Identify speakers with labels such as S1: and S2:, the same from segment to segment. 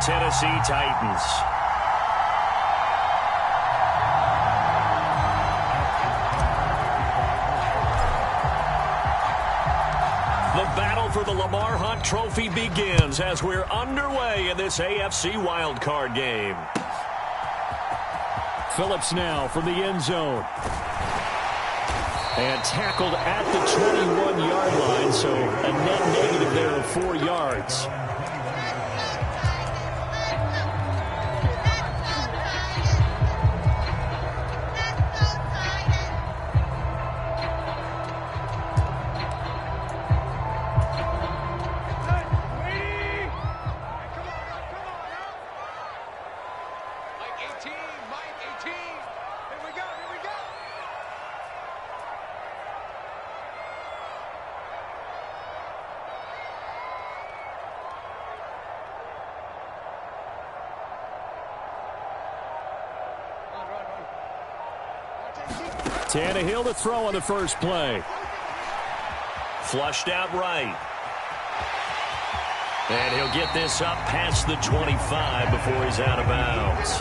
S1: Tennessee Titans. The battle for the Lamar Hunt Trophy begins as we're underway in this AFC wildcard game. Phillips now from the end zone. And tackled at the 21-yard line, so a net negative there of 4 yards. Tannehill to throw on the first play. Flushed out right. And he'll get this up past the 25 before he's out of bounds.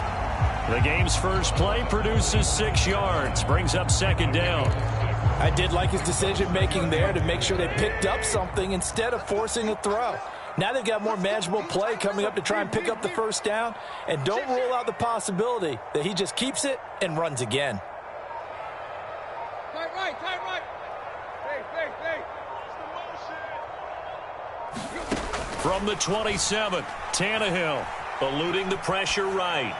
S1: The game's first play produces 6 yards, brings up second down.
S2: I did like his decision-making there to make sure they picked up something instead of forcing a throw. Now they've got more manageable play coming up to try and pick up the first down, and don't rule out the possibility that he just keeps it and runs again.
S3: Tight right. Hey.
S1: From the 27, Tannehill eluding the pressure right.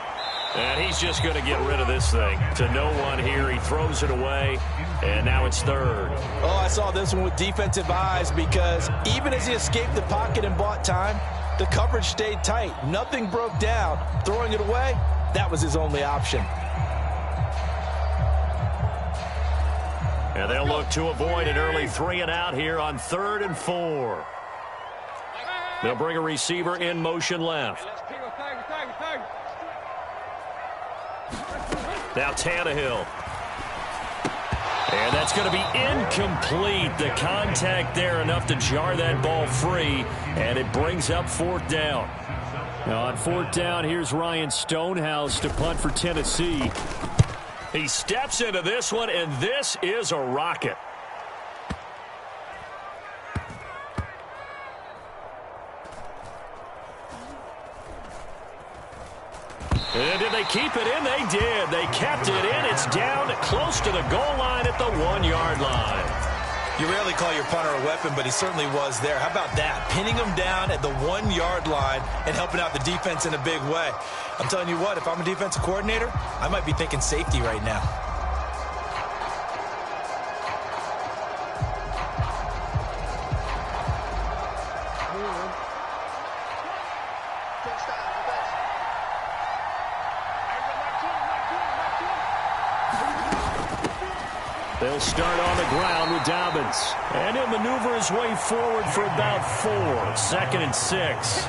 S1: And he's just going to get rid of this thing. To no one here, he throws it away, and now it's third.
S2: Oh, I saw this one with defensive eyes because even as he escaped the pocket and bought time, the coverage stayed tight. Nothing broke down. Throwing it away, that was his only option.
S1: And they'll look to avoid an early 3 and out here on 3rd and 4. They'll bring a receiver in motion left. Now Tannehill. And that's going to be incomplete. The contact there enough to jar that ball free, and it brings up 4th down. Now on 4th down, here's Ryan Stonehouse to punt for Tennessee. He steps into this one, and this is a rocket. And did they keep it in? They did. They kept it in. It's down close to the goal line at the 1-yard line.
S2: You rarely call your punter a weapon, but he certainly was there. How about that? Pinning him down at the 1-yard line and helping out the defense in a big way. I'm telling you what, if I'm a defensive coordinator, I might be thinking safety right now.
S1: They'll start on the ground with Dobbins. And he'll maneuver his way forward for about 4. 2nd and 6.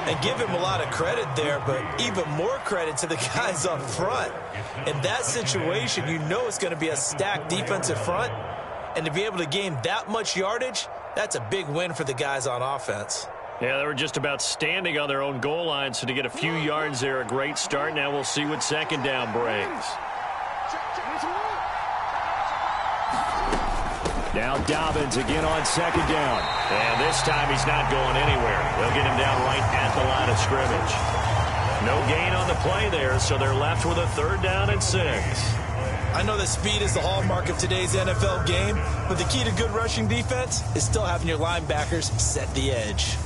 S2: And give him a lot of credit there, but even more credit to the guys up front. In that situation, you know it's going to be a stacked defensive front. And to be able to gain that much yardage, that's a big win for the guys on offense.
S1: Yeah, they were just about standing on their own goal line, so to get a few yards there, a great start. Now we'll see what second down brings. Now Dobbins again on second down. And this time he's not going anywhere. They'll get him down right at the line of scrimmage. No gain on the play there, so they're left with a 3rd down and 6.
S2: I know that speed is the hallmark of today's NFL game, but the key to good rushing defense is still having your linebackers set the edge.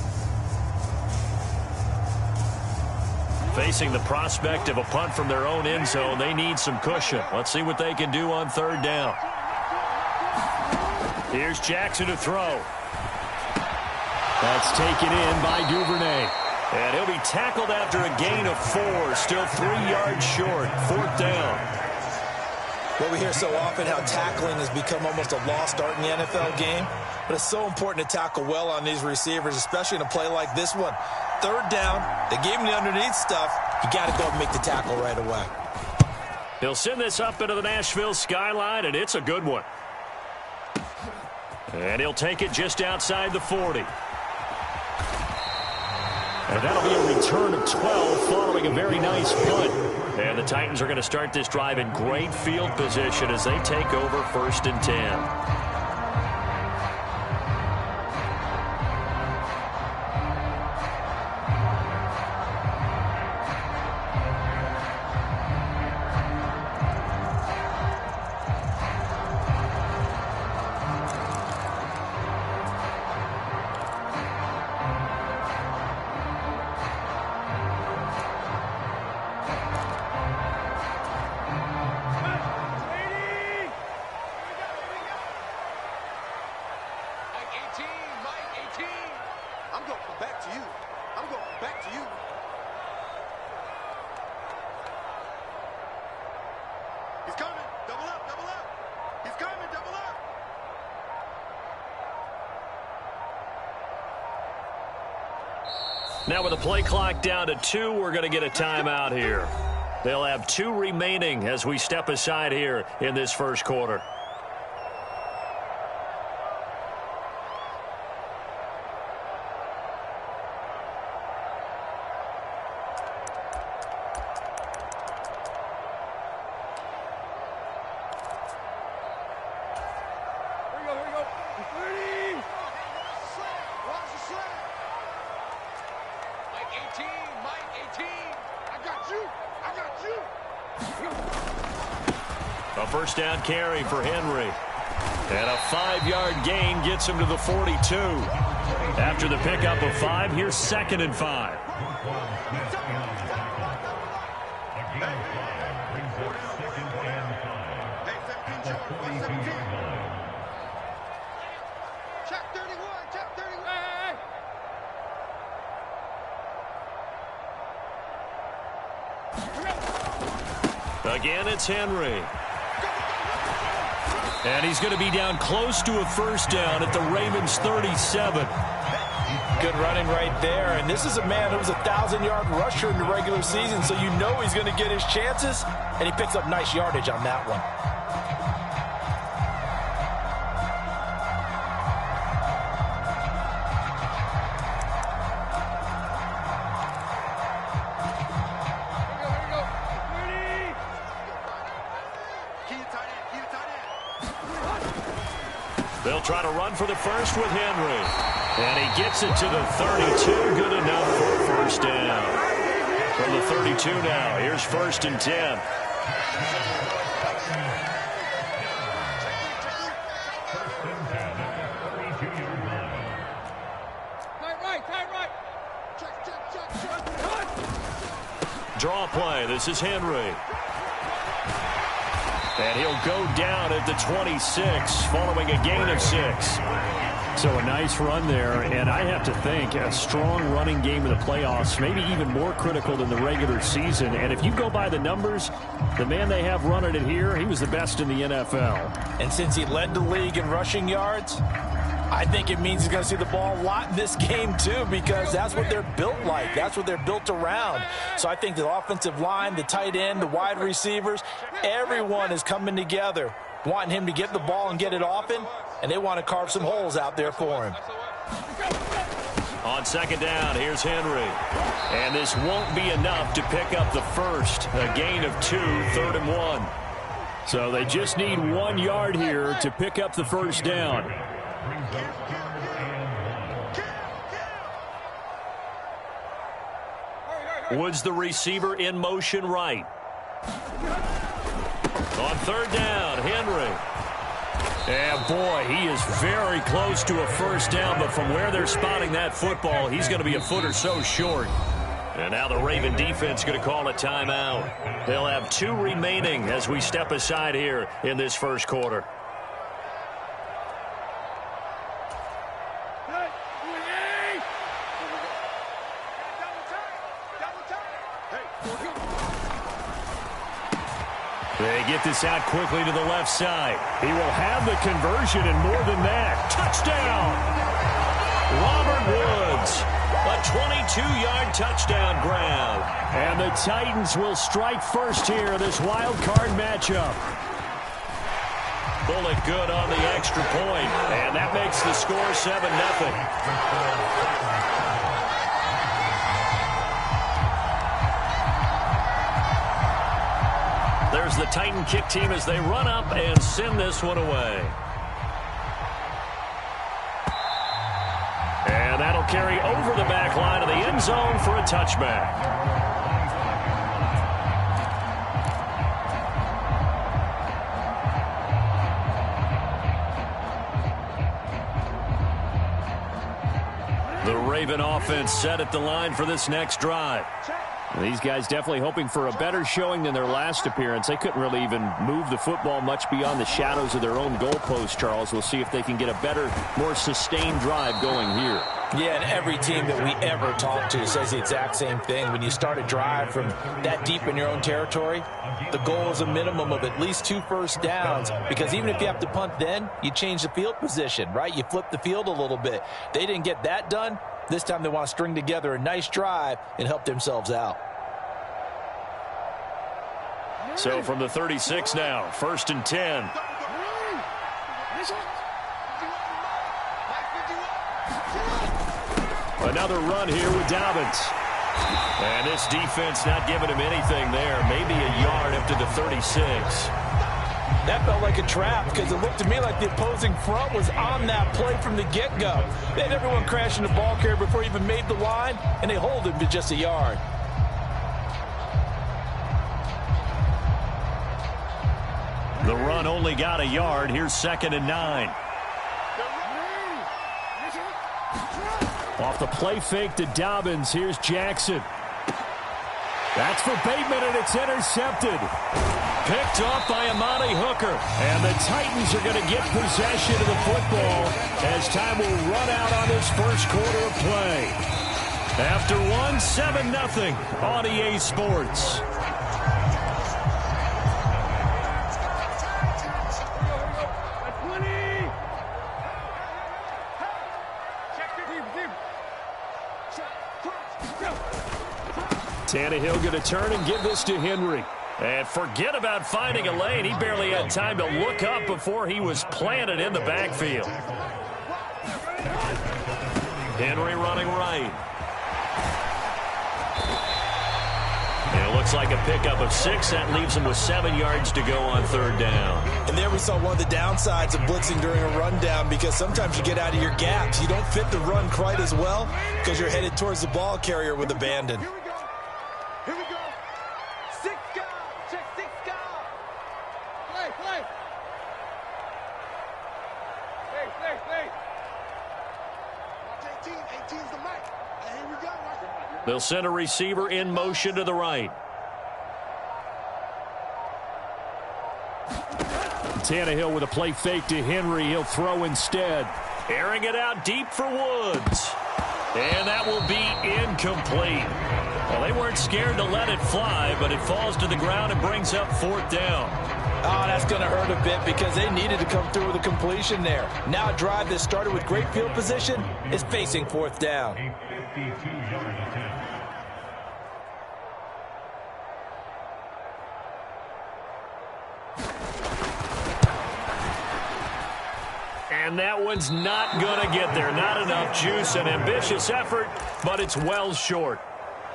S1: Facing the prospect of a punt from their own end zone, they need some cushion. Let's see what they can do on 3rd down. Here's Jackson to throw. That's taken in by Duvernay. And he'll be tackled after a gain of 4. Still 3 yards short. 4th down.
S2: Well, we hear so often how tackling has become almost a lost art in the NFL game. But it's so important to tackle well on these receivers, especially in a play like this one. 3rd down. They gave him the underneath stuff. You got to go and make the tackle right away.
S1: He'll send this up into the Nashville skyline, and it's a good one. And he'll take it just outside the 40. And that'll be a return of 12 following a very nice punt. And the Titans are going to start this drive in great field position as they take over 1st and 10. Now with the play clock down to 2, we're going to get a timeout here. They'll have 2 remaining as we step aside here in this first quarter. A first down carry for Henry. And a 5-yard gain gets him to the 42. After the pickup of 5, here's 2nd and 5. Again, it's Henry. And he's going to be down close to a first down at the Ravens' 37.
S2: Good running right there. And this is a man who was a 1,000-yard rusher in the regular season, so you know he's going to get his chances. And he picks up nice yardage on that one.
S1: They'll try to run for the first with Henry. And he gets it to the 32. Good enough for a first down. From the 32 now, here's 1st and 10. Draw play. This is Henry. And he'll go down at the 26 following a gain of 6. So a nice run there, and I have to think a strong running game in the playoffs, maybe even more critical than the regular season. And if you go by the numbers, the man they have running it here, he was the best in the NFL.
S2: And since he led the league in rushing yards, I think it means he's going to see the ball a lot in this game, too, because that's what they're built like. That's what they're built around. So I think the offensive line, the tight end, the wide receivers, everyone is coming together, wanting him to get the ball and get it often, and they want to carve some holes out there for him.
S1: On 2nd down, here's Henry. And this won't be enough to pick up the first. A gain of 2, 3rd and 1. So they just need 1 yard here to pick up the first down. Woods the receiver in motion right. On 3rd down, Henry. And boy, he is very close to a first down, but from where they're spotting that football, he's going to be a foot or so short. And now the Raven defense is going to call a timeout. They'll have 2 remaining as we step aside here in this first quarter. They get this out quickly to the left side. He will have the conversion and more than that. Touchdown! Robert Woods, a 22-yard touchdown grab. And the Titans will strike first here, this wild card matchup. Bullet good on the extra point, and that makes the score 7-0. there's the Titan kick team as they run up and send this one away. And that'll carry over the back line of the end zone for a touchback. The Raven offense set at the line for this next drive. These guys definitely hoping for a better showing than their last appearance. They couldn't really even move the football much beyond the shadows of their own goalpost, Charles. We'll see if they can get a better, more sustained drive going here.
S2: Yeah, and every team that we ever talk to says the exact same thing. When you start a drive from that deep in your own territory, the goal is a minimum of at least 2 first downs, because even if you have to punt then, you change the field position, right? You flip the field a little bit. They didn't get that done. This time they want to string together a nice drive and help themselves out.
S1: So from the 36 now, 1st and 10. Another run here with Dobbins. And this defense not giving him anything there. Maybe a yard up to the 36.
S2: That felt like a trap, because it looked to me like the opposing front was on that play from the get-go. They had everyone crashing the ball carrier before he even made the line, and they hold him to just a yard.
S1: The run only got a yard. Here's 2nd and 9. Off the play fake to Dobbins. Here's Jackson. That's for Bateman, and it's intercepted. Picked off by Amani Hooker. And the Titans are going to get possession of the football as time will run out on this first quarter of play. After 7-0 on EA Sports. Tannehill going to turn and give this to Henry. And forget about finding a lane. He barely had time to look up before he was planted in the backfield. Henry running right. And it looks like a pickup of 6. That leaves him with 7 yards to go on 3rd down.
S2: And there we saw one of the downsides of blitzing during a rundown, because sometimes you get out of your gaps. You don't fit the run quite as well because you're headed towards the ball carrier with abandon.
S3: Here we go. 6 guard. Check 6 guard. Play. Stay. Watch 18. 18's the mic. And here we go.
S1: They'll send a receiver in motion to the right. Tannehill with a play fake to Henry. He'll throw instead. Airing it out deep for Woods. And that will be incomplete. Well, they weren't scared to let it fly, but it falls to the ground and brings up 4th down.
S2: Oh, that's going to hurt a bit, because they needed to come through with a completion there. Now a drive that started with great field position is facing 4th down.
S1: And that one's not going to get there. Not enough juice. An ambitious effort, but it's well short.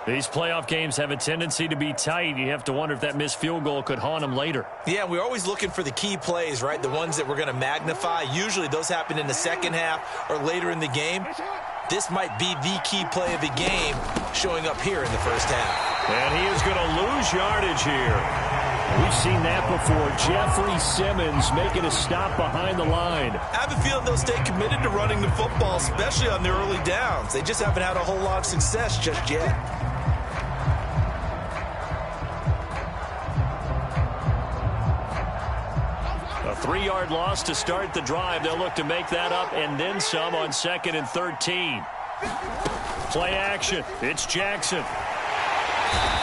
S1: These playoff games have a tendency to be tight. You have to wonder if that missed field goal could haunt them later.
S2: Yeah, we're always looking for the key plays, right? The ones that we're going to magnify. Usually those happen in the second half or later in the game. This might be the key play of the game showing up here in the first half.
S1: And he is going to lose yardage here. We've seen that before. Jeffrey Simmons making a stop behind the line.
S2: I have a feeling they'll stay committed to running the football, especially on their early downs. They just haven't had a whole lot of success just yet.
S1: A 3-yard loss to start the drive. They'll look to make that up and then some on 2nd and 13. Play action. It's Jackson.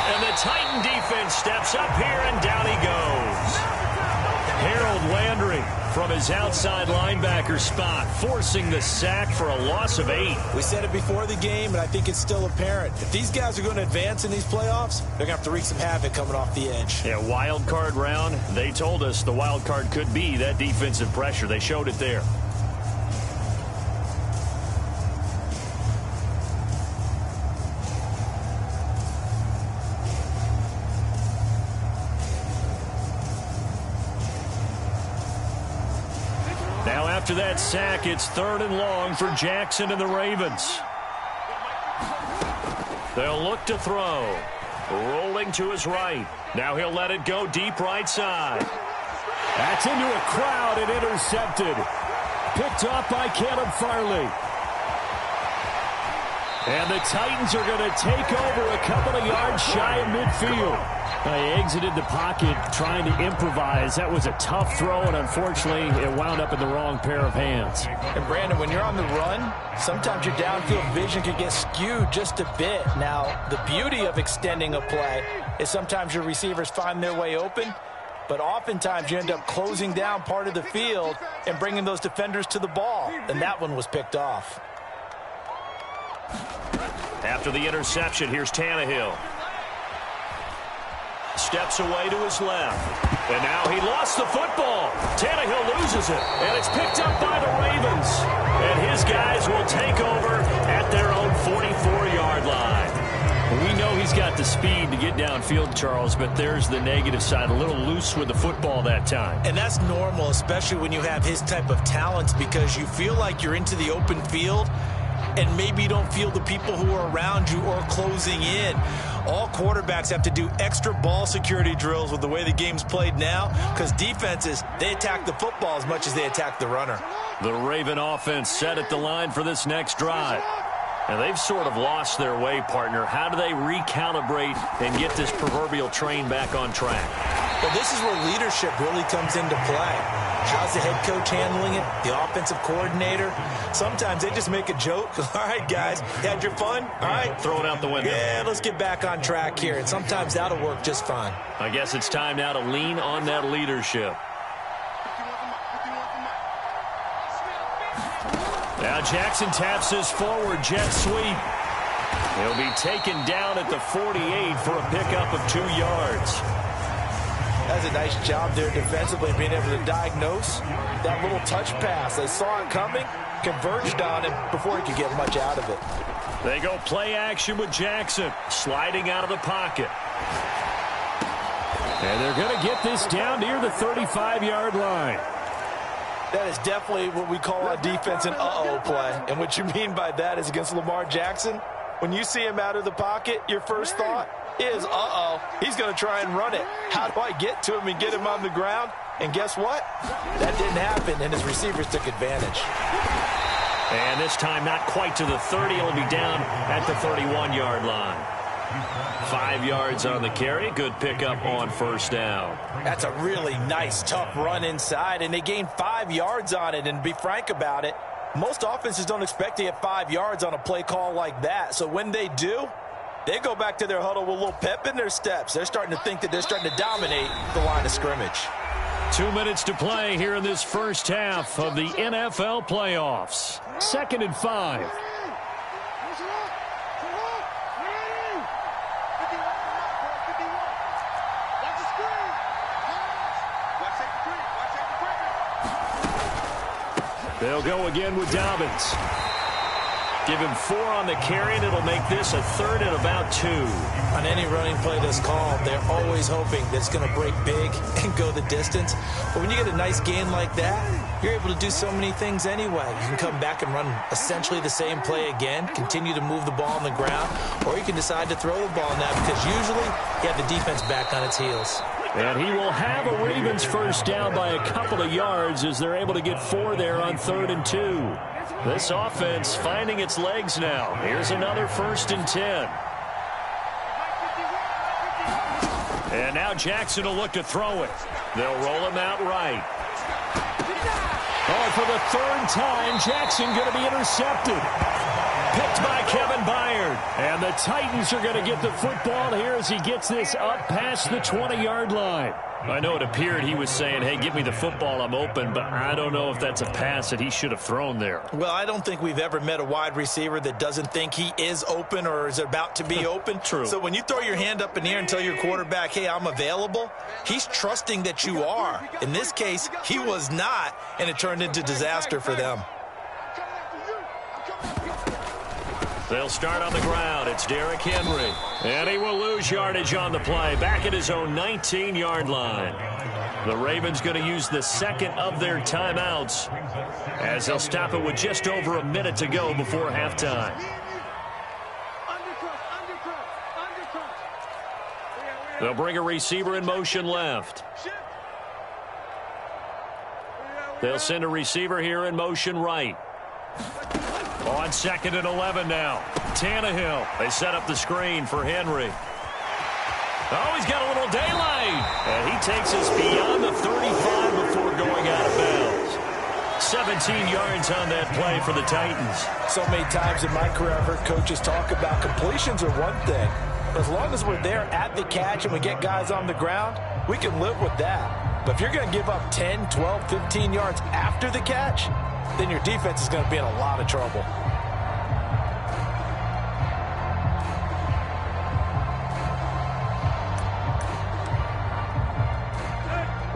S1: And the Titan defense steps up here, and down he goes. Harold Landry from his outside linebacker spot, forcing the sack for a loss of 8.
S2: We said it before the game, and I think it's still apparent. If these guys are going to advance in these playoffs, they're going to have to wreak some havoc coming off the edge.
S1: Yeah, wild card round. They told us the wild card could be that defensive pressure. They showed it there. after that sack, it's 3rd and long for Jackson and the Ravens. They'll look to throw. Rolling to his right. Now he'll let it go deep right side. That's into a crowd and intercepted. Picked off by Caleb Farley. And the Titans are going to take over a couple of yards shy of midfield. They exited the pocket trying to improvise. That was a tough throw, and unfortunately, it wound up in the wrong pair of hands.
S2: And, Brandon, when you're on the run, sometimes your downfield vision can get skewed just a bit. Now, the beauty of extending a play is sometimes your receivers find their way open, but oftentimes you end up closing down part of the field and bringing those defenders to the ball, and that one was picked off.
S1: After the interception, here's Tannehill. Steps away to his left. And now he lost the football. Tannehill loses it. And it's picked up by the Ravens. And his guys will take over at their own 44-yard line. We know he's got the speed to get downfield, Charles, but there's the negative side. A little loose with the football that time.
S2: And that's normal, especially when you have his type of talents, because you feel like you're into the open field and maybe you don't feel the people who are around you or closing in. All quarterbacks have to do extra ball security drills with the way the game's played now, because defenses, they attack the football as much as they attack the runner.
S1: The Raven offense set at the line for this next drive. And they've sort of lost their way, partner. How do they recalibrate and get this proverbial train back on track?
S2: Well, this is where leadership really comes into play. How's the head coach handling it? The offensive coordinator? Sometimes they just make a joke. All right, guys, you had your fun? All right.
S1: Throw it out the window.
S2: Yeah, let's get back on track here. And sometimes that'll work just fine.
S1: I guess it's time now to lean on that leadership. Now Jackson taps his forward jet sweep. He'll be taken down at the 48 for a pickup of 2 yards.
S2: That's a nice job there defensively, being able to diagnose that little touch pass. They saw it coming, converged on him before he could get much out of it.
S1: They go play action with Jackson, sliding out of the pocket. And they're going to get this down near the 35-yard line.
S2: That is definitely what we call on defense an uh-oh play. And what you mean by that is against Lamar Jackson, when you see him out of the pocket, your first thought is, uh-oh, he's going to try and run it. How do I get to him and get him on the ground? And guess what? That didn't happen, and his receivers took advantage.
S1: And this time not quite to the 30. It'll be down at the 31-yard line. 5 yards on the carry. Good pickup on first down.
S2: That's a really nice, tough run inside, and they gained 5 yards on it. And to be frank about it, most offenses don't expect to get 5 yards on a play call like that. So when they do, they go back to their huddle with a little pep in their steps. They're starting to think that they're starting to dominate the line of scrimmage.
S1: 2 minutes to play here in this first half of the NFL playoffs. 2nd and 5. They'll go again with Dobbins. Give him 4 on the carry, and it'll make this a 3rd and about 2.
S2: On any running play that's called, they're always hoping that it's going to break big and go the distance. But when you get a nice gain like that, you're able to do so many things anyway. You can come back and run essentially the same play again, continue to move the ball on the ground, or you can decide to throw the ball now because usually you have the defense back on its heels.
S1: And he will have a Ravens first down by a couple of yards as they're able to get 4 there on 3rd and 2. This offense finding its legs now. Here's another 1st and 10. And now Jackson will look to throw it. They'll roll him out right. Oh, for the 3rd time, Jackson going to be intercepted. Picked by Kevin Byard. And the Titans are going to get the football here as he gets this up past the 20-yard line. I know it appeared he was saying, hey, give me the football, I'm open, but I don't know if that's a pass that he should have thrown there.
S2: Well, I don't think we've ever met a wide receiver that doesn't think he is open or is about to be open.
S1: True.
S2: So when you throw your hand up in the air and tell your quarterback, hey, I'm available, he's trusting that you are. In this case, he was not, and it turned into disaster for them.
S1: They'll start on the ground. It's Derrick Henry. And he will lose yardage on the play. Back at his own 19-yard line. The Ravens going to use the second of their timeouts as they'll stop it with just over a minute to go before halftime. They'll bring a receiver in motion left. They'll send a receiver here in motion right. On 2nd and 11 now. Tannehill. They set up the screen for Henry. Oh, he's got a little daylight. And he takes us beyond the 35 before going out of bounds. 17 yards on that play for the Titans.
S2: So many times in my career, I've heard coaches talk about completions are one thing. But as long as we're there at the catch and we get guys on the ground, we can live with that. But if you're going to give up 10, 12, 15 yards after the catch, then your defense is going to be in a lot of trouble.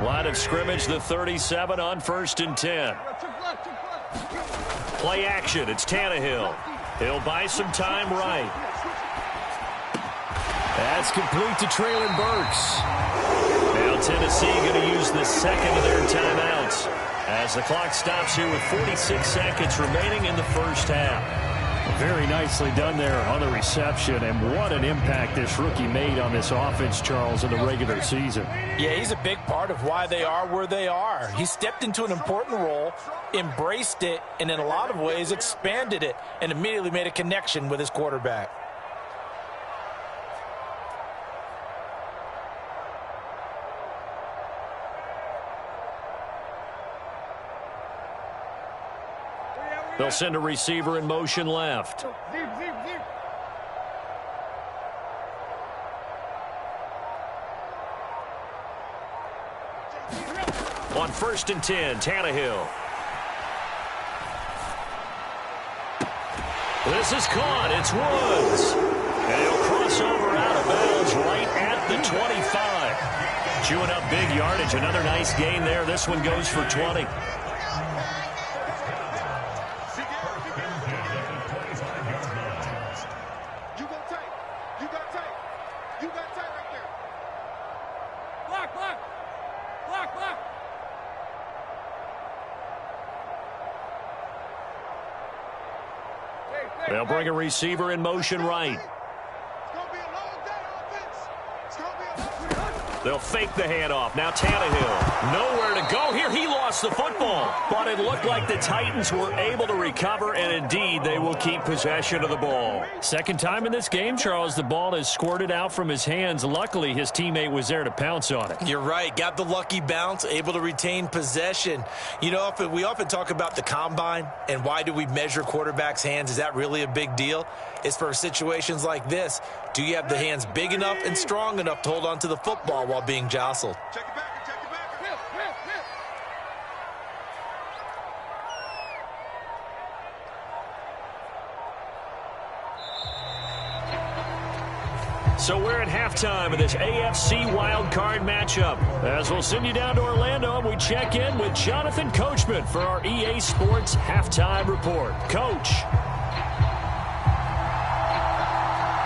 S1: Line of scrimmage, the 37 on 1st and 10. Play action, it's Tannehill. He'll buy some time right. That's complete to Traylon Burks. Now Tennessee going to use the second of their timeouts as the clock stops here with 46 seconds remaining in the first half. Very nicely done there on the reception, and what an impact this rookie made on this offense, Charles, in the regular season.
S2: Yeah, he's a big part of why they are where they are. He stepped into an important role, embraced it, and in a lot of ways expanded it, and immediately made a connection with his quarterback.
S1: They'll send a receiver in motion left. On 1st and 10, Tannehill. This is caught. It's Woods. And he'll cross over out of bounds right at the 25. Chewing up big yardage. Another nice gain there. This one goes for 20. They'll bring a receiver in motion right. They'll fake the handoff. Now Tannehill. Nowhere to go here. He lost the football. But it looked like the Titans were able to recover, and indeed they will keep possession of the ball. Second time in this game, Charles, the ball has squirted out from his hands. Luckily, his teammate was there to pounce on it.
S2: You're right. Got the lucky bounce, able to retain possession. You know, we often talk about the combine and why do we measure quarterbacks' hands. Is that really a big deal? It's for situations like this. Do you have the hands big enough and strong enough to hold on to the football while being jostled?
S3: Check it back, check it back.
S1: So we're at halftime of this AFC wildcard matchup. As we'll send you down to Orlando, and we check in with Jonathan Coachman for our EA Sports Halftime Report. Coach.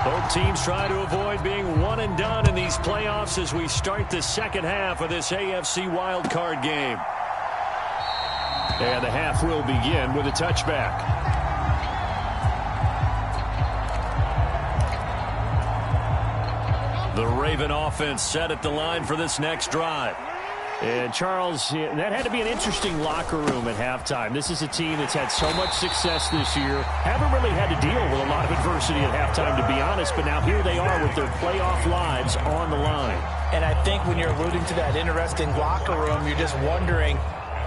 S1: Both teams try to avoid being one and done in these playoffs as we start the second half of this AFC wildcard game. And the half will begin with a touchback. The Raven offense set at the line for this next drive. And, Charles, that had to be an interesting locker room at halftime. This is a team that's had so much success this year. Haven't really had to deal with a lot of adversity at halftime, to be honest. But now here they are with their playoff lives on the line.
S2: And I think when you're alluding to that interesting locker room, you're just wondering,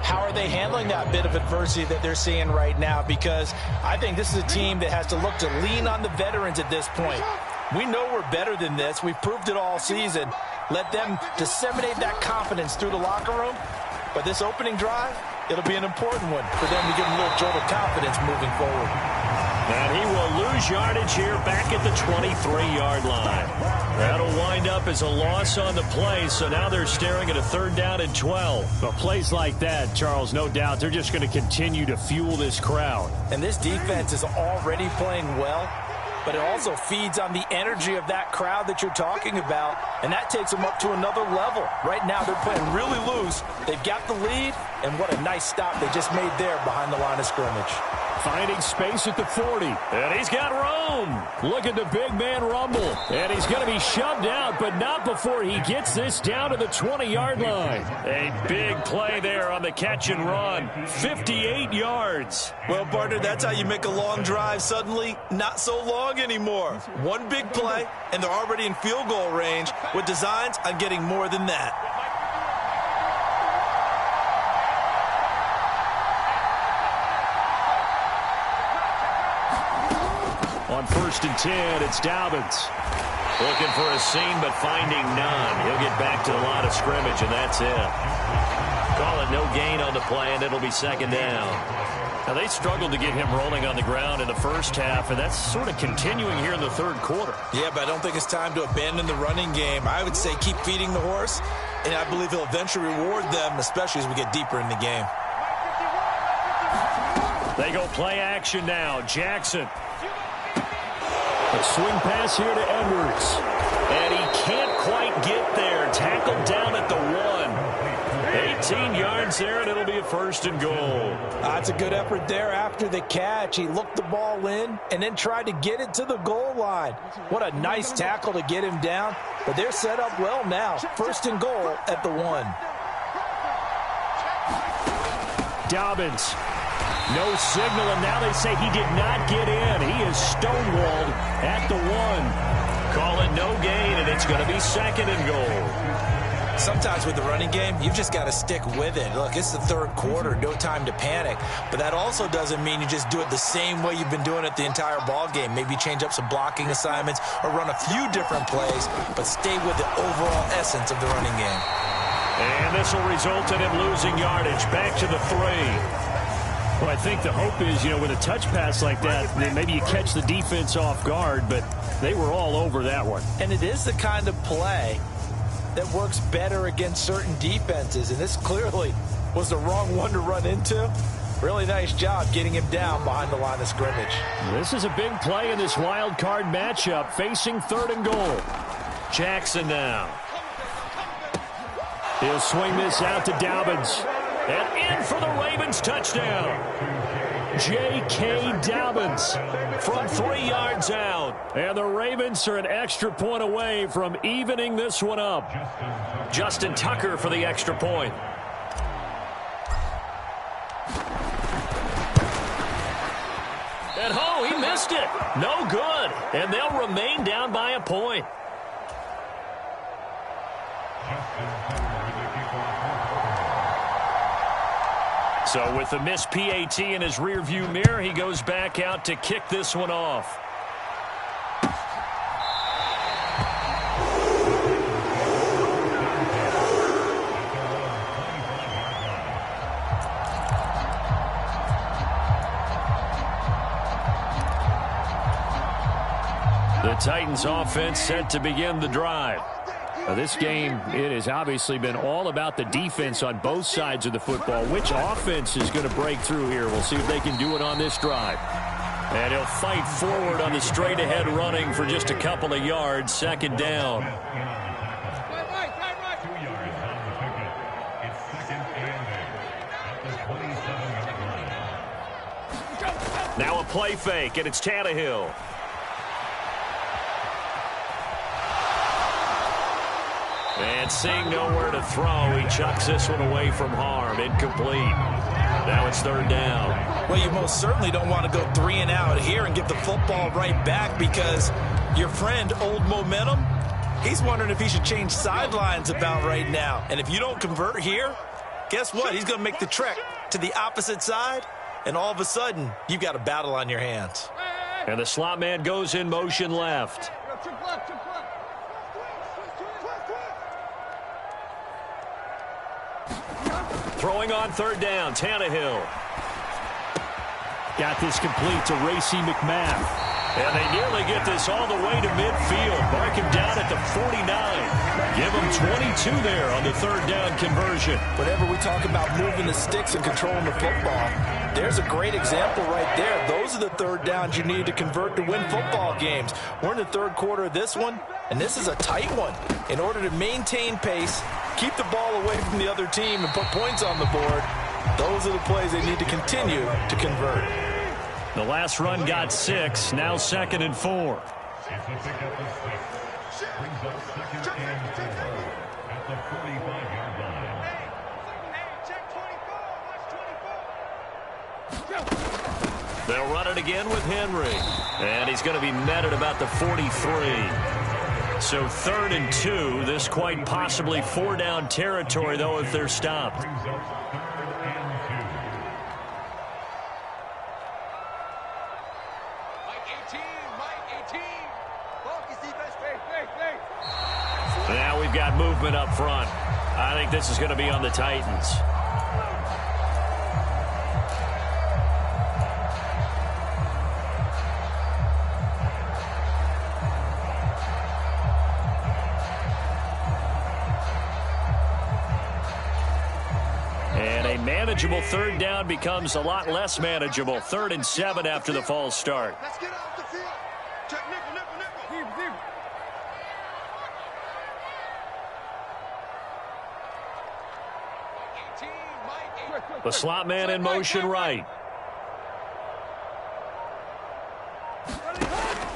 S2: how are they handling that bit of adversity that they're seeing right now? Because I think this is a team that has to look to lean on the veterans at this point. We know we're better than this. We've proved it all season. Let them disseminate that confidence through the locker room. But this opening drive, it'll be an important one for them to give them a little jolt of confidence moving forward.
S1: And he will lose yardage here back at the 23-yard line. That'll wind up as a loss on the play, so now they're staring at a 3rd down and 12. But plays like that, Charles, no doubt, they're just going to continue to fuel this crowd.
S2: And this defense is already playing well. but it also feeds on the energy of that crowd that you're talking about, and that takes them up to another level. Right now, they're playing really loose. They've got the lead, and what a nice stop they just made there behind the line of scrimmage.
S1: Finding space at the 40, and he's got room. Look at the big man rumble, and he's going to be shoved out, but not before he gets this down to the 20-yard line. A big play there on the catch and run, 58 yards.
S2: Well, partner, that's how you make a long drive suddenly not so long anymore. One big play, and they're already in field goal range with designs on getting more than that.
S1: On 1st and 10, it's Dobbins. Looking for a seam, but finding none. He'll get back to the line of scrimmage, and that's it. Call it no gain on the play, and it'll be 2nd down. Now, they struggled to get him rolling on the ground in the first half, and that's sort of continuing here in the 3rd quarter.
S2: Yeah, but I don't think it's time to abandon the running game. I would say keep feeding the horse, and I believe he'll eventually reward them, especially as we get deeper in the game.
S1: They go play action now. Jackson. A swing pass here to Edwards. And he can't quite get there. Tackled down at the 1. 18 yards there, and it'll be a 1st and goal.
S2: That's a good effort there after the catch. He looked the ball in and then tried to get it to the goal line. What a nice tackle to get him down. But they're set up well now. 1st and goal at the 1.
S1: Dobbins. No signal, and now they say he did not get in. He is stonewalled at the 1. Call it no gain, and it's going to be 2nd and goal.
S2: Sometimes with the running game, you've just got to stick with it. Look, it's the 3rd quarter, no time to panic. But that also doesn't mean you just do it the same way you've been doing it the entire ball game. Maybe change up some blocking assignments or run a few different plays, but stay with the overall essence of the running game.
S1: And this will result in him losing yardage. Back to the 3. Well, I think the hope is, with a touch pass like that, then maybe you catch the defense off guard, but they were all over that one.
S2: And it is the kind of play that works better against certain defenses, and this clearly was the wrong one to run into. Really nice job getting him down behind the line of scrimmage.
S1: This is a big play in this wild card matchup, facing 3rd and goal. Jackson now. He'll swing this out to Dobbins. And in for the Ravens touchdown. J.K. Dobbins from 3 yards out. And the Ravens are an extra point away from evening this one up. Justin Tucker for the extra point. And he missed it. No good. And they'll remain down by a point. So with the missed PAT in his rearview mirror, he goes back out to kick this one off. The Titans offense set to begin the drive. Now, this game, it has obviously been all about the defense on both sides of the football. Which offense is going to break through here? We'll see if they can do it on this drive. And he'll fight forward on the straight-ahead running for just a couple of yards. 2nd down. Now a play fake, and it's Tannehill. And seeing nowhere to throw, he chucks this one away from harm. Incomplete. Now it's 3rd down.
S2: Well, you most certainly don't want to go 3 and out here and get the football right back, because your friend, Old Momentum, he's wondering if he should change sidelines about right now. And if you don't convert here, guess what? He's going to make the trek to the opposite side, and all of a sudden, you've got a battle on your hands.
S1: And the slot man goes in motion left. Throwing on 3rd down, Tannehill. Got this complete to Racey McMath. And they nearly get this all the way to midfield. Mark him down at the 49. Give him 22 there on the 3rd down conversion.
S2: Whenever we talk about moving the sticks and controlling the football, there's a great example right there. Those are the third downs you need to convert to win football games. We're in the third quarter of this one, and this is a tight one. In order to maintain pace, keep the ball away from the other team, and put points on the board, those are the plays they need to continue to convert.
S1: The last run got 6, now 2nd and 4. They'll run it again with Henry. And he's going to be met at about the 43. So 3rd and 2. This quite possibly 4-down territory, though, if they're stopped. Now we've got movement up front. I think this is going to be on the Titans. And a manageable 3rd down becomes a lot less manageable. 3rd and 7 after the false start.
S3: Let's get off the field. Check nickel, nickel, nickel.
S1: The slot man in motion right.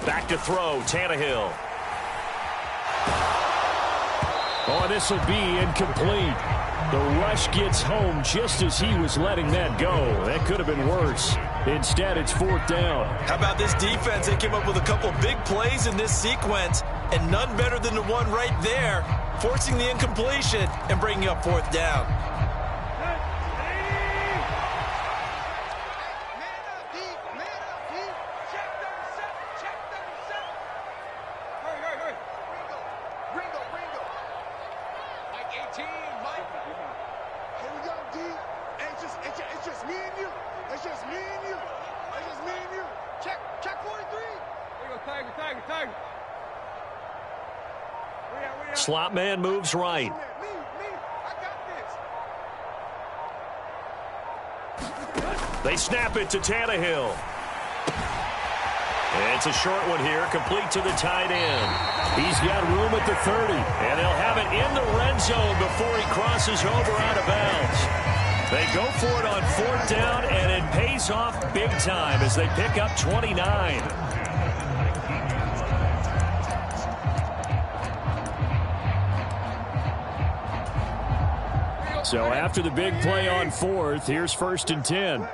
S1: Back to throw, Tannehill. Oh, this will be incomplete. The rush gets home just as he was letting that go. That could have been worse. Instead, it's 4th down.
S2: How about this defense? They came up with a couple big plays in this sequence, and none better than the one right there, forcing the incompletion and bringing up 4th down.
S1: Slot man moves right. They snap it to Tannehill. It's a short one here, complete to the tight end. He's got room at the 30, and they'll have it in the red zone before he crosses over out of bounds. They go for it on 4th down, and it pays off big time as they pick up 29. So after the big play on 4th, here's 1st and 10.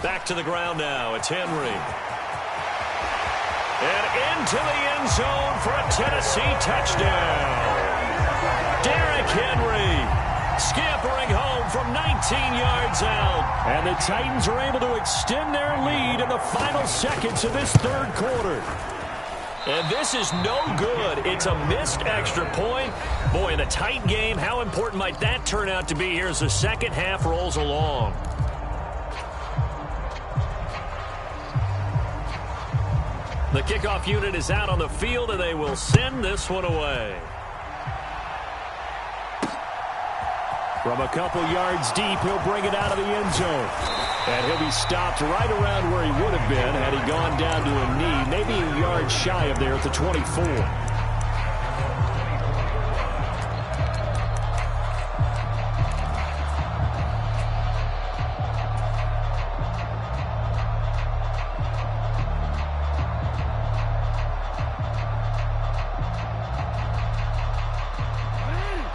S1: Back to the ground now. It's Henry. And into the end zone for a Tennessee touchdown. Derrick Henry scampering home from 19 yards out. And the Titans are able to extend their lead in the final seconds of this 3rd quarter. And this is no good. It's a missed extra point. Boy, in a tight game, how important might that turn out to be here as the second half rolls along? The kickoff unit is out on the field, and they will send this one away. From a couple yards deep, he'll bring it out of the end zone. And he'll be stopped right around where he would have been had he gone down to a knee, maybe a yard shy of there at the 24.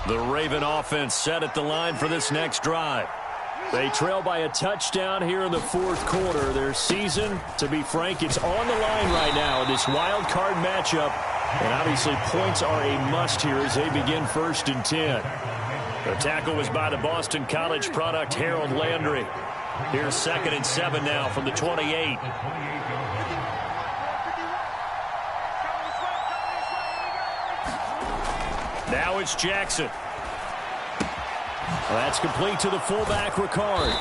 S1: The Raven offense set at the line for this next drive. They trail by a touchdown here in the 4th quarter. Their season, to be frank, it's on the line right now in this wild card matchup. And obviously points are a must here as they begin 1st and 10. The tackle was by the Boston College product Harold Landry. Here's 2nd and 7 now from the 28. Now it's Jackson. That's complete to the fullback, Ricard.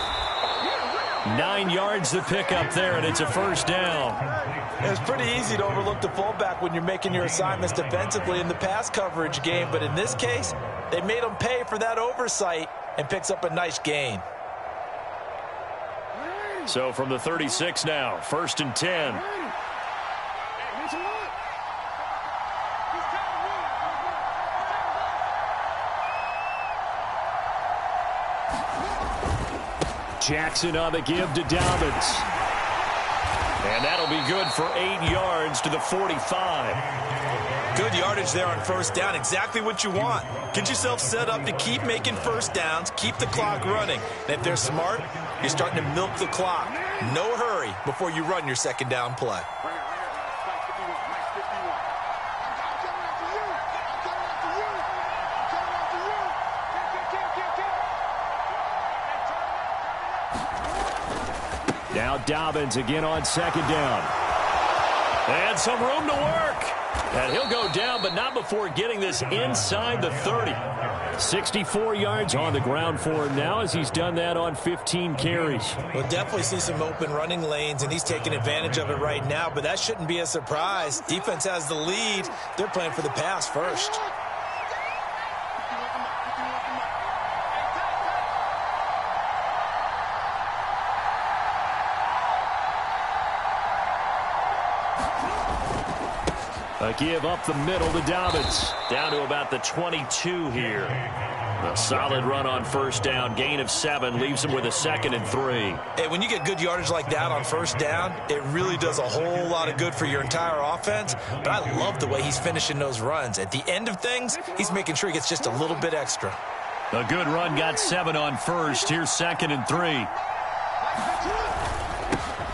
S1: 9 yards to pick up there, and it's a first down.
S2: It's pretty easy to overlook the fullback when you're making your assignments defensively in the pass coverage game, but in this case, they made him pay for that oversight and picks up a nice gain.
S1: So from the 36 now, 1st and 10. Jackson on the give to Dobbins. And that'll be good for 8 yards to the 45.
S2: Good yardage there on first down. Exactly what you want. Get yourself set up to keep making first downs, keep the clock running. And if they're smart, you're starting to milk the clock. No hurry before you run your second down play.
S1: Now Dobbins again on second down. And some room to work. And he'll go down, but not before getting this inside the 30. 64 yards on the ground for him now as he's done that on 15 carries.
S2: We'll definitely see some open running lanes, and he's taking advantage of it right now, but that shouldn't be a surprise. Defense has the lead. They're playing for the pass first.
S1: A give up the middle to Dobbins. Down to about the 22 here. A solid run on first down. Gain of 7 leaves him with a 2nd and 3.
S2: Hey, when you get good yardage like that on first down, it really does a whole lot of good for your entire offense. But I love the way he's finishing those runs. At the end of things, he's making sure he gets just a little bit extra.
S1: A good run got 7 on first. Here's 2nd and 3.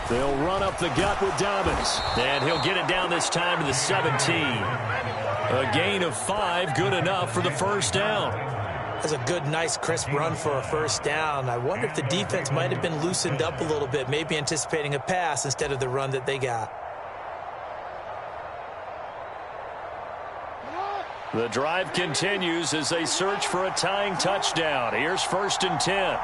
S1: They'll run up the gut with Dobbins. And he'll get it down this time to the 17. A gain of 5, good enough for the first down.
S2: That's a good, nice, crisp run for a first down. I wonder if the defense might have been loosened up a little bit, maybe anticipating a pass instead of the run that they got.
S1: The drive continues as they search for a tying touchdown. Here's 1st and 10.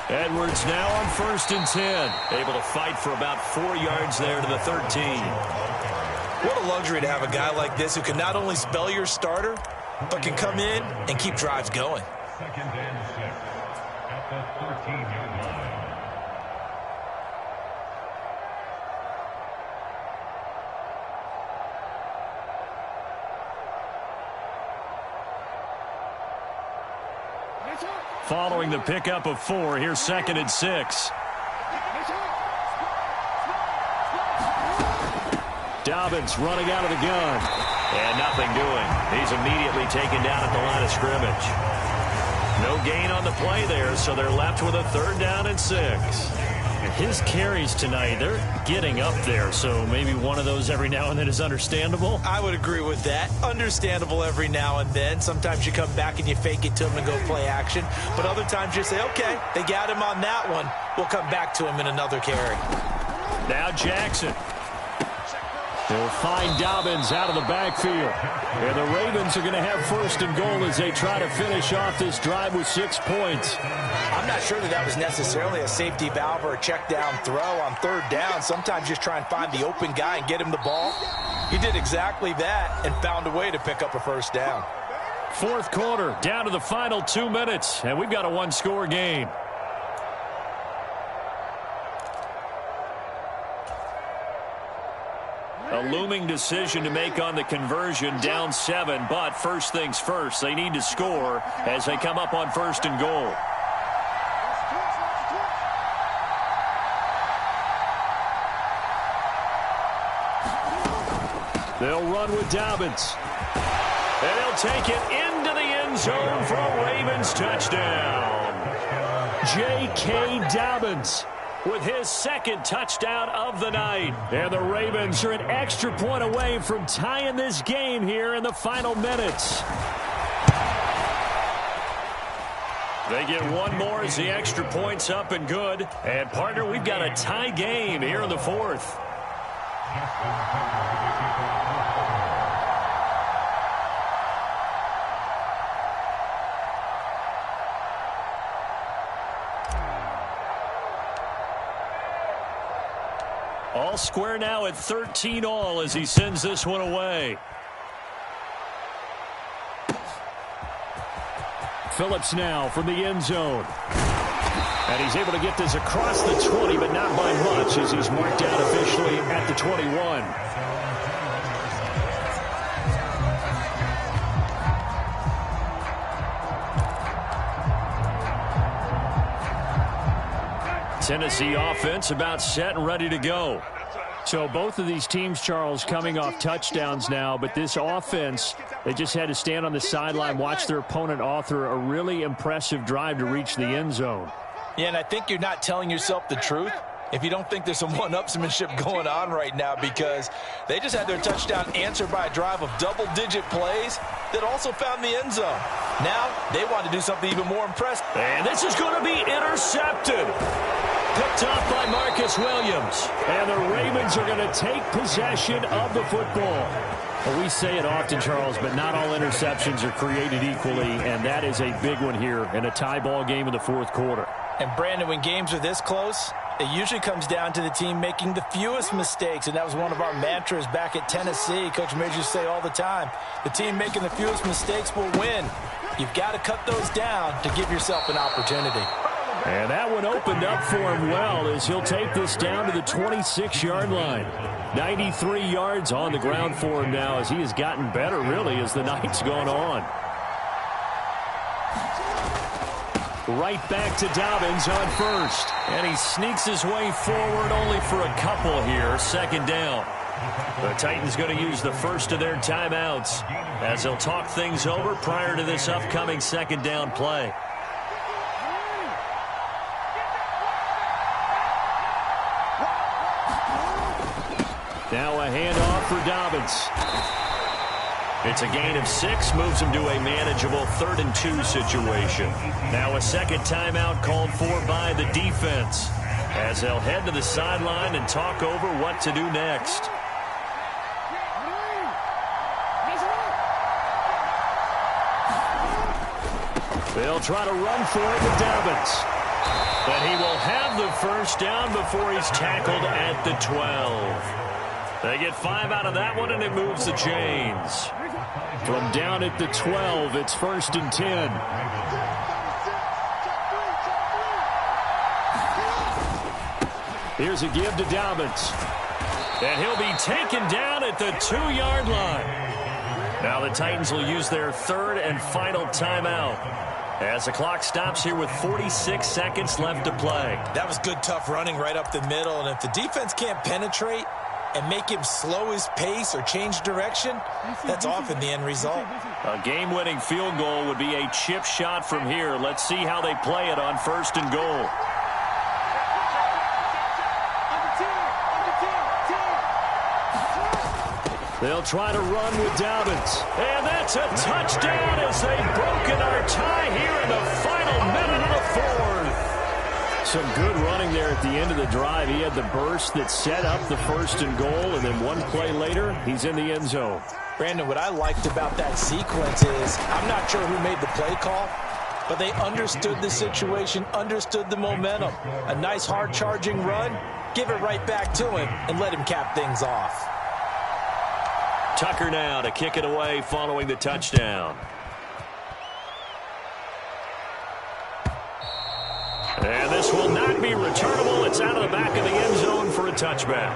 S1: Edwards now on 1st and 10. Able to fight for about 4 yards there to the 13.
S2: What a luxury to have a guy like this who can not only spell your starter, but can come in and keep drives going.
S3: 2nd and 6 at the 13-yard line.
S1: Following the pickup of 4, here's 2nd and 6. Dobbins running out of the gun. And nothing doing. He's immediately taken down at the line of scrimmage. No gain on the play there, so they're left with a 3rd down and 6. His carries tonight, they're getting up there, so maybe one of those every now and then is understandable.
S2: I would agree with that. Understandable every now and then. Sometimes you come back and you fake it to him and go play action. But other times you say, okay, they got him on that one. We'll come back to him in another carry.
S1: Now Jackson. They'll find Dobbins out of the backfield. And the Ravens are going to have 1st and goal as they try to finish off this drive with 6 points.
S2: I'm not sure that was necessarily a safety valve or a check down throw on 3rd down. Sometimes just try and find the open guy and get him the ball. He did exactly that and found a way to pick up a 1st down.
S1: 4th quarter, down to the final 2 minutes, and we've got a 1-score game. A looming decision to make on the conversion, down 7, but first things first, they need to score as they come up on 1st and goal. They'll run with Dobbins. And they'll take it into the end zone for a Ravens touchdown. J.K. Dobbins with his 2nd touchdown of the night. And the Ravens are an extra point away from tying this game here in the final minutes. They get one more as the extra point's up and good. And, partner, we've got a tie game here in the 4th. All square now at 13-all as he sends this one away. Phillips now from the end zone. And he's able to get this across the 20, but not by much as he's marked out officially at the 21. Tennessee offense about set and ready to go. So both of these teams, Charles, coming off touchdowns now, but this offense, they just had to stand on the sideline, watch their opponent author a really impressive drive to reach the end zone.
S2: Yeah, and I think you're not telling yourself the truth if you don't think there's some one-upsmanship going on right now, because they just had their touchdown answered by a drive of double-digit plays that also found the end zone. Now they want to do something even more impressive.
S1: And this is going to be intercepted. Picked off by Marcus Williams. And the Ravens are going to take possession of the football. Well, we say it often, Charles, but not all interceptions are created equally, and that is a big one here in a tie ball game in the fourth quarter.
S2: And, Brandon, when games are this close, it usually comes down to the team making the fewest mistakes, and that was one of our mantras back at Tennessee. Coach Majors used to say all the time, the team making the fewest mistakes will win. You've got to cut those down to give yourself an opportunity.
S1: And that one opened up for him well as he'll take this down to the 26-yard line. 93 yards on the ground for him now as he has gotten better, really, as the night's gone on. Right back to Dobbins on first. And he sneaks his way forward only for a couple here. Second down. The Titans going to use the first of their timeouts as they'll talk things over prior to this upcoming second down play. Now a handoff for Dobbins. It's a gain of 6, moves him to a manageable 3rd and 2 situation. Now a second timeout called for by the defense as they'll head to the sideline and talk over what to do next. They'll try to run for it with Dobbins. But he will have the first down before he's tackled at the 12. They get 5 out of that one, and it moves the chains. From down at the 12, it's 1st and 10. Here's a give to Dobbins. And he'll be taken down at the 2-yard line. Now the Titans will use their 3rd and final timeout as the clock stops here with 46 seconds left to play.
S2: That was good, tough running right up the middle, and if the defense can't penetrate and make him slow his pace or change direction, that's often the end result.
S1: A game-winning field goal would be a chip shot from here. Let's see how they play it on 1st and goal. They'll try to run with Dobbins. And that's a touchdown as they've broken our tie here in the final minute of the 4th. Some good running there at the end of the drive. He had the burst that set up the 1st and goal, and then one play later, he's in the end zone.
S2: Brandon, what I liked about that sequence is I'm not sure who made the play call, but they understood the situation, understood the momentum. A nice hard-charging run, give it right back to him, and let him cap things off.
S1: Tucker now to kick it away following the touchdown. And this will not be returnable. It's out of the back of the end zone for a touchback.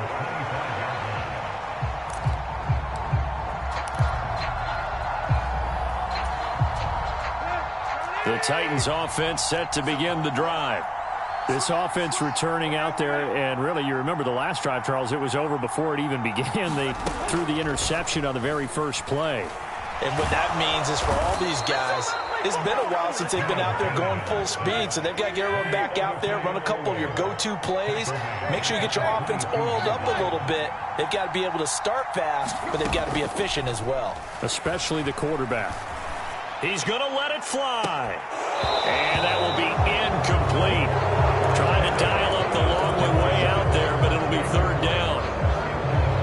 S1: The Titans offense set to begin the drive. This offense returning out there, and really, you remember the last drive, Charles, it was over before it even began. They threw the interception on the very first play.
S2: And what that means is for all these guys, it's been a while since they've been out there going full speed, so they've got to get everyone back out there, run a couple of your go-to plays, make sure you get your offense oiled up a little bit. They've got to be able to start fast, but they've got to be efficient as well.
S1: Especially the quarterback. He's going to let it fly. And that will be incomplete. Trying to dial up the long way out there, but it'll be 3rd down.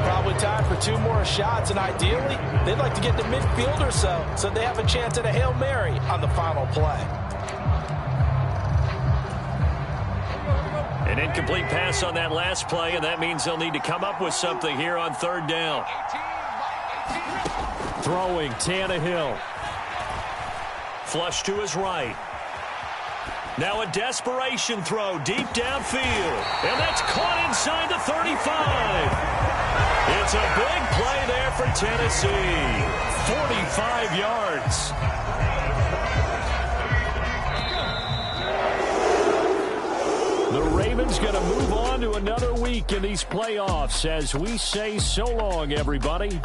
S2: Probably time for 2 more shots, and ideally, they'd like to get to midfield or so they have a chance at a Hail Mary on the final play.
S1: An incomplete pass on that last play, and that means they'll need to come up with something here on third down. Throwing, Tannehill. Flush to his right. Now a desperation throw deep downfield. And that's caught inside the 35. It's a big play there for Tennessee. 45 yards. The Ravens going to move on to another week in these playoffs as we say so long, everybody.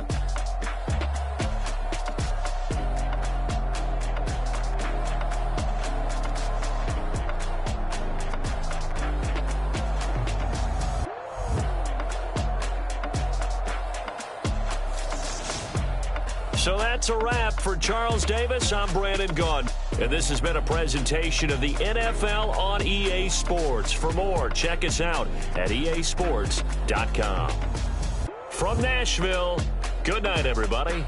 S1: So that's a wrap for Charles Davis. I'm Brandon Gunn. And this has been a presentation of the NFL on EA Sports. For more, check us out at easports.com. From Nashville, good night, everybody.